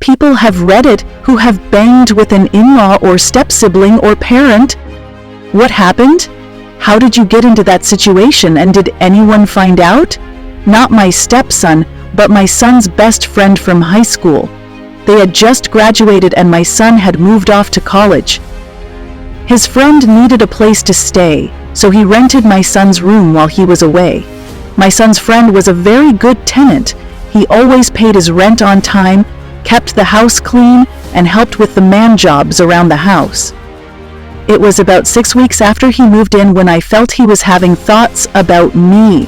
People have read it who have banged with an in-law or step-sibling or parent. What happened? How did you get into that situation, and did anyone find out? Not my stepson, but my son's best friend from high school. They had just graduated and my son had moved off to college. His friend needed a place to stay, so he rented my son's room while he was away. My son's friend was a very good tenant. He always paid his rent on time, kept the house clean, and helped with the man jobs around the house. It was about 6 weeks after he moved in when I felt he was having thoughts about me.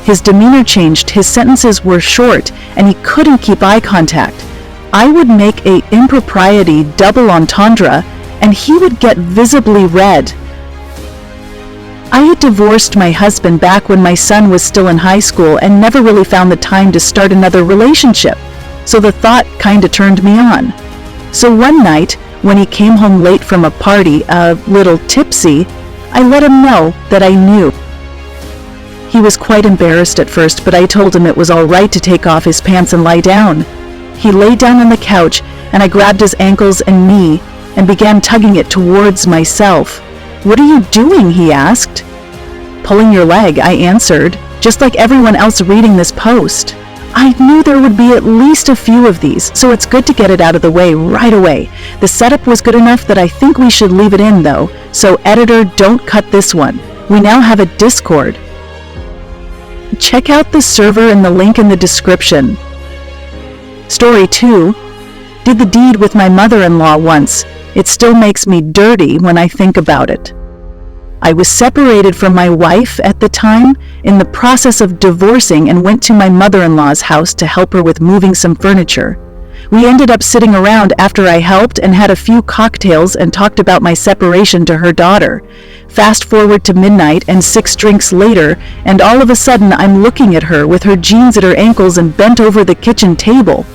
His demeanor changed, his sentences were short, and he couldn't keep eye contact. I would make a impropriety double entendre, and he would get visibly red. I had divorced my husband back when my son was still in high school and never really found the time to start another relationship, so the thought kinda turned me on. So one night, when he came home late from a party, a little tipsy, I let him know that I knew. He was quite embarrassed at first, but I told him it was all right to take off his pants and lie down. He lay down on the couch, and I grabbed his ankles and knee and began tugging it towards myself. "What are you doing?" he asked. "Pulling your leg," I answered, just like everyone else reading this post. I knew there would be at least a few of these, so it's good to get it out of the way right away. The setup was good enough that I think we should leave it in though, so editor, don't cut this one. We now have a Discord. Check out the server and the link in the description. Story 2. Did the deed with my mother-in-law once. It still makes me dirty when I think about it. I was separated from my wife at the time, in the process of divorcing, and went to my mother-in-law's house to help her with moving some furniture. We ended up sitting around after I helped and had a few cocktails and talked about my separation to her daughter. Fast forward to midnight and 6 drinks later, and all of a sudden I'm looking at her with her jeans at her ankles and bent over the kitchen table.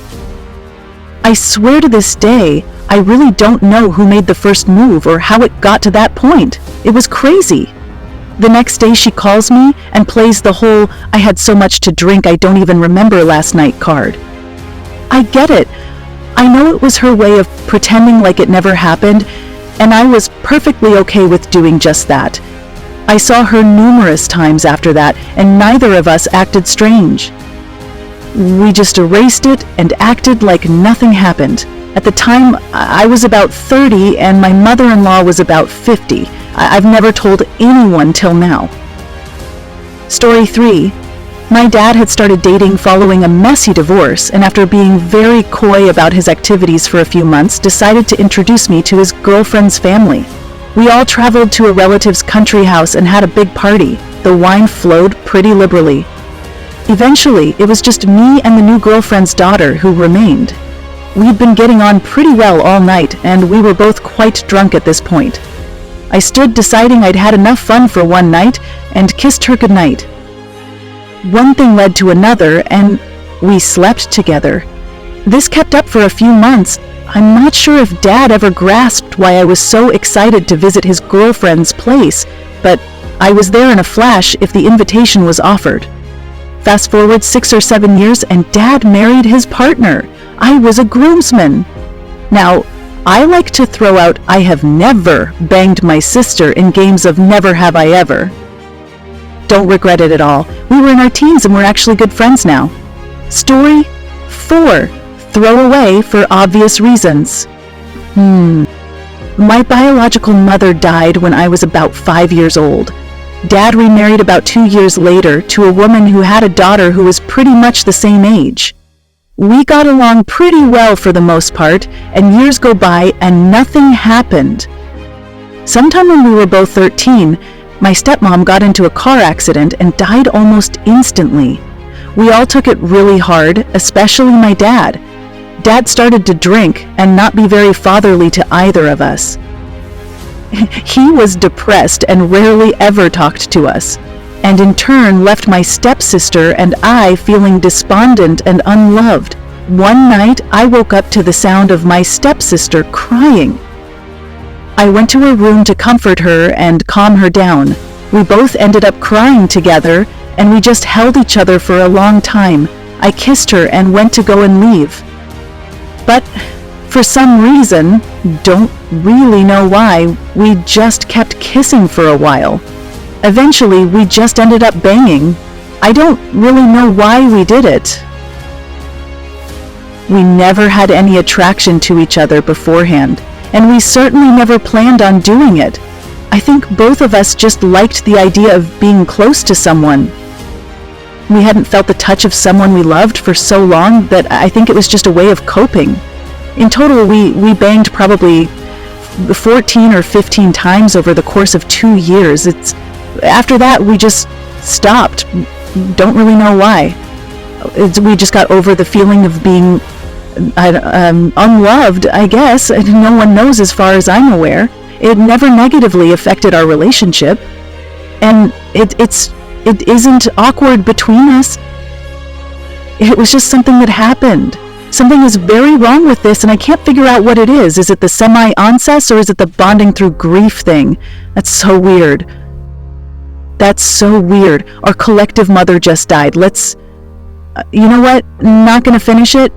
I swear to this day, I really don't know who made the first move or how it got to that point. It was crazy. The next day she calls me and plays the whole "I had so much to drink I don't even remember last night" card. I get it. I know it was her way of pretending like it never happened, and I was perfectly okay with doing just that. I saw her numerous times after that, and neither of us acted strange. We just erased it and acted like nothing happened. At the time, I was about 30 and my mother-in-law was about 50. I've never told anyone till now. Story 3. My dad had started dating following a messy divorce, and after being very coy about his activities for a few months, decided to introduce me to his girlfriend's family. We all traveled to a relative's country house and had a big party. The wine flowed pretty liberally. Eventually, it was just me and the new girlfriend's daughter who remained. We'd been getting on pretty well all night, and we were both quite drunk at this point. I stood deciding I'd had enough fun for one night and kissed her goodnight. One thing led to another, and we slept together. This kept up for a few months. I'm not sure if Dad ever grasped why I was so excited to visit his girlfriend's place, but I was there in a flash if the invitation was offered. Fast forward 6 or 7 years, and Dad married his partner. I was a groomsman. Now, I like to throw out "I have never banged my sister" in games of Never Have I Ever. Don't regret it at all. We were in our teens and we're actually good friends now. Story 4. Throw away for obvious reasons. My biological mother died when I was about 5 years old. Dad remarried about 2 years later to a woman who had a daughter who was pretty much the same age. We got along pretty well for the most part, and years go by and nothing happened. Sometime when we were both 13, my stepmom got into a car accident and died almost instantly. We all took it really hard, especially my dad. Dad started to drink and not be very fatherly to either of us. He was depressed and rarely ever talked to us, and in turn left my stepsister and I feeling despondent and unloved. One night, I woke up to the sound of my stepsister crying. I went to her room to comfort her and calm her down. We both ended up crying together, and we just held each other for a long time. I kissed her and went to go and leave. But for some reason, don't really know why, we just kept kissing for a while. Eventually, we just ended up banging. I don't really know why we did it. We never had any attraction to each other beforehand, and we certainly never planned on doing it. I think both of us just liked the idea of being close to someone. We hadn't felt the touch of someone we loved for so long that I think it was just a way of coping. In total, we banged probably 14 or 15 times over the course of 2 years. After that, we just stopped. Don't really know why. We just got over the feeling of being unloved, I guess. No one knows as far as I'm aware. It never negatively affected our relationship. And it isn't awkward between us. It was just something that happened. Something is very wrong with this, and I can't figure out what it is. Is it the semi-incest, or is it the bonding through grief thing? That's so weird. That's so weird. Our collective mother just died. You know what? Not gonna finish it.